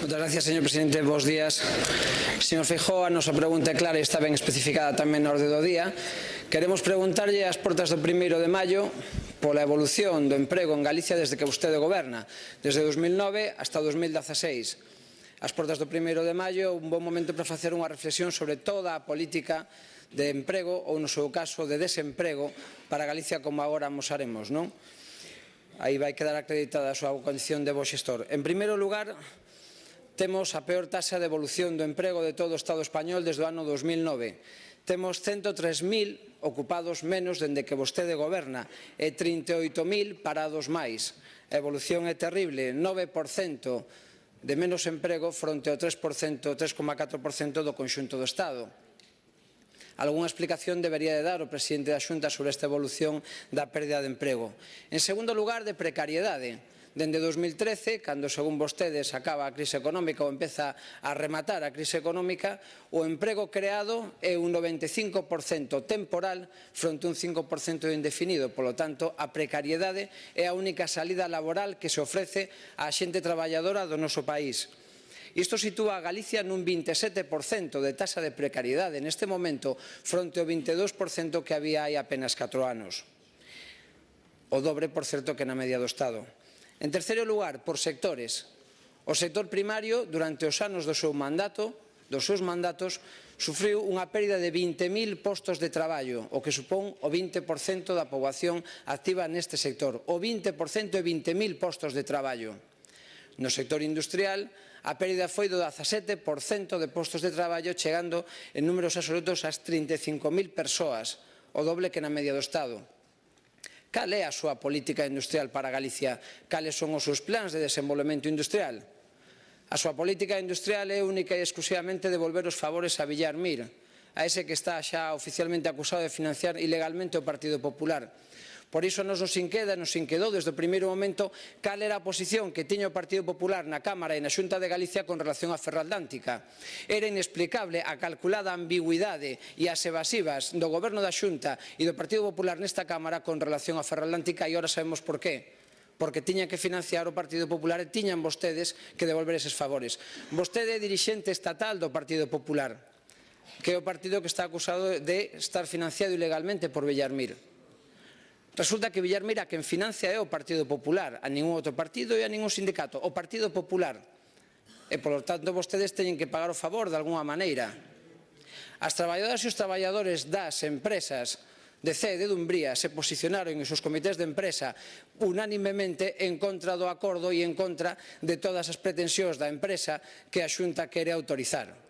Moitas gracias, señor presidente. Bos días. Señor Feijóo, a nosa pregunta é clara e está ben especificada tamén na orde do día. Queremos preguntarlle ás portas do 1º de maio pola evolución do emprego en Galicia desde que vostede goberna, desde 2009 hasta 2016. As portas do 1º de maio, un bon momento para facer unha reflexión sobre toda a política de emprego ou, no seu caso, de desemprego para Galicia como agora amosaremos, non? Aí vai quedar acreditada a súa condición de bo xestor. En primeiro lugar, temos a peor taxa de evolución do emprego de todo o Estado español desde o ano 2009. Temos 103.000 ocupados menos dende que vostede goberna e 38.000 parados máis. A evolución é terrible, 9% de menos emprego fronte ao 3,4% do conxunto do Estado. Algúnha explicación debería de dar o presidente da Xunta sobre esta evolución da pérdida de emprego. En segundo lugar, de precariedade. Dende 2013, cando, según vostedes, acaba a crise económica ou empeza a rematar a crise económica, o emprego creado é un 95% temporal fronte a un 5% indefinido. Polo tanto, a precariedade é a única salida laboral que se ofrece á xente traballadora do noso país. Isto sitúa a Galicia nun 27% de taxa de precariedade neste momento fronte ao 22% que había hai apenas 4 anos. O dobre, por certo, que na media do Estado. En terceiro lugar, por sectores. O sector primario, durante os anos dos seus mandatos, sufriu unha pérdida de 20.000 postos de traballo, o que supón o 20% da poboación activa neste sector. O 20% e 20.000 postos de traballo. No sector industrial, a pérdida foi do 17% de postos de traballo, chegando en números absolutos ás 35.000 persoas, o doble que na media do Estado. Cal é a súa política industrial para Galicia? Cales son os seus plans de desenvolvemento industrial? A súa política industrial é única e exclusivamente devolver os favores a Villar Mir, a ese que está xa oficialmente acusado de financiar ilegalmente o Partido Popular. Por iso nos inquedou desde o primeiro momento cal era a posición que tiña o Partido Popular na Cámara e na Xunta de Galicia con relación á Ferroatlántica. Era inexplicable a calculada ambigüidade e as evasivas do Goberno da Xunta e do Partido Popular nesta Cámara con relación á Ferroatlántica e agora sabemos por qué. Porque tiña que financiar o Partido Popular e tiñan vostedes que devolver eses favores. Vostede é dirixente estatal do Partido Popular, que é o partido que está acusado de estar financiado ilegalmente por Villar Mir. Resulta que Villar Mir a quen financia é o Partido Popular, a ningún outro partido e a ningún sindicato, o Partido Popular. E, polo tanto, vostedes teñen que pagar o favor de alguna maneira. As traballadoras e os traballadores das empresas de CEE e de Dumbría se posicionaron en seus comités de empresa unánimemente en contra do acordo e en contra de todas as pretensións da empresa que a Xunta quere autorizar.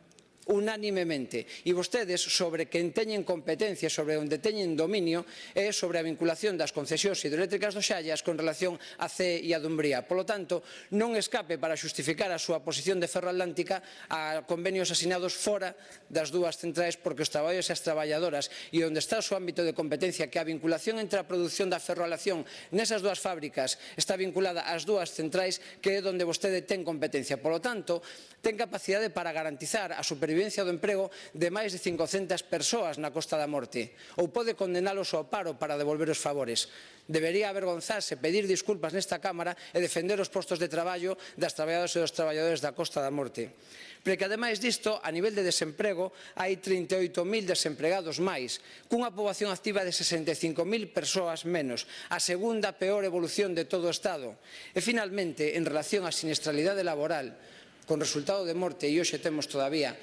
Unánimemente. E vostedes, sobre quen teñen competencia, sobre onde teñen dominio, é sobre a vinculación das concesións hidroeléctricas do Xallas con relación a CEE e a Dumbría. Polo tanto, non escape para xustificar a súa posición de Ferroatlántica a convenios asinados fora das dúas centrais, porque os traballadores e as traballadoras e onde está o seu ámbito de competencia, que a vinculación entre a produción da ferroalación nesas dúas fábricas está vinculada ás dúas centrais, que é onde vostede ten competencia. Polo tanto, ten capacidade para garantizar a supervivencia do emprego de máis de 500 persoas na Costa da Morte, ou pode condenalos ao paro para devolver os favores. Debería avergonzarse, pedir disculpas nesta Cámara e defender os postos de traballo das traballadoras e dos traballadores da Costa da Morte. Pero que, ademais disto, a nivel de desemprego, hai 38.000 desempregados máis, cunha poboación activa de 65.000 persoas menos, a segunda peor evolución de todo o Estado. E, finalmente, en relación á siniestralidade laboral, con resultado de morte, e hoxe temos todavía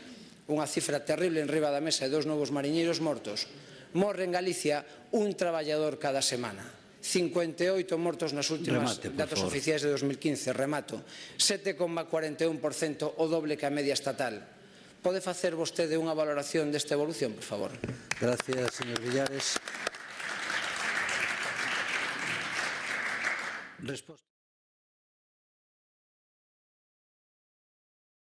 unha cifra terrible en riba da mesa de 2 novos mariñeiros mortos, morre en Galicia un traballador cada semana. 58 mortos nas últimas datos oficiais de 2015, remato. 7,41%, o doble que a media estatal. Pode facer vostede unha valoración desta evolución, por favor? Gracias, señor Villares.